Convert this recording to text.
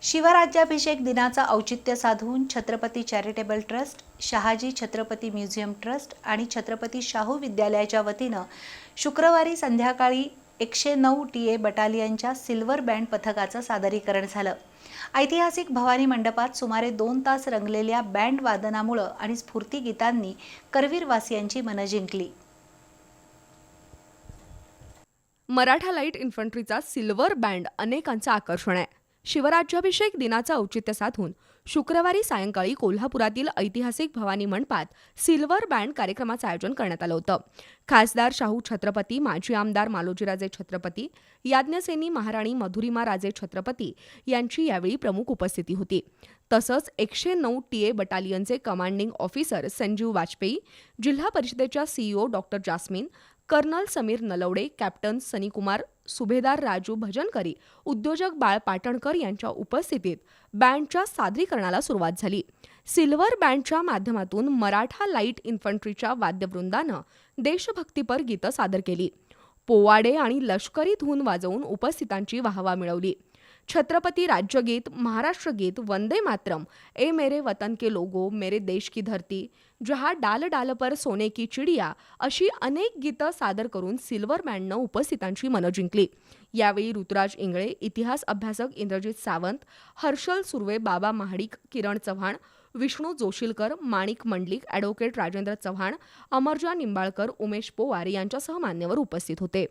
शिवराज्याभिषेक दिनाचा औचित्य साधून Chhatrapati charitable trust, Shahaji Chhatrapati museum trust आणि छत्रपती शाहू विद्यालयाच्या वतीनं शुक्रवारी संध्याकाळी 109 टीए बटालियनच्या सिल्वर बँड पथकाचं सादरीकरण झालं. ऐतिहासिक भवानी मंडपात सुमारे 2 तास रंगलेल्या बँड वादनामुळे आणि स्फूर्ती गीतांनी करवीरवासियांची मनं जिंकली. मराठा लाईट इन्फंट्रीचा सिल्वर बँड अनेकांचं आकर्षण आहे. शिवराज्याभिषेक दिनाचं औचित्य साधून शुक्रवारी सायंकाळी कोल्हापुरातील ऐतिहासिक भवानी मंडपात सिल्वर बँड कार्यक्रमाचं आयोजन करण्यात आलं होतं. खासदार शाहू छत्रपती, माजी आमदार मालोजीराजे छत्रपती, याज्ञसेनी महाराणी मधुरिमा राजे छत्रपती यांची यावेळी प्रमुख उपस्थिती होती. तसंच 109 टीए बटालियनचे कमांडिंग ऑफिसर संजीव वाजपेयी, जिल्हा परिषदेच्या CEO doctor Jasmine, colonel Sameer Nalawade, captain Sunnykumar, subedar Raju भजनकरी, उद्योजक बाळ पाटणकर यांच्या उपस्थितीत बँडच्या सादरीकरणाला सुरुवात झाली. सिल्वर बँडच्या माध्यमातून मराठा लाईट इन्फंट्रीच्या वाद्यवृंदानं देशभक्तीपर गीतं सादर केली. पोवाडे आणि लष्करी धून वाजवून उपस्थितांची वाहवा मिळवली. छत्रपती राज्यगीत, महाराष्ट्र गीत, वंदे मातरम, ए मेरे वतन के लोगो, मेरे देश की धरती, जहाँ डाल डाल पर सोने की चिडिया अशी अनेक गीतं सादर करून सिल्वर बँडनं उपस्थितांची मनं जिंकली. यावेळी ऋतुराज इंगळे, इतिहास अभ्यासक इंद्रजित सावंत, हर्षल सुर्वे, बाबा महाडिक, किरण चव्हाण, विष्णू जोशीलकर, माणिक मंडलिक, ॲडव्होकेट राजेंद्र चव्हाण, अमरजा निंबाळकर, उमेश पोवार यांच्यासह मान्यवर उपस्थित होते.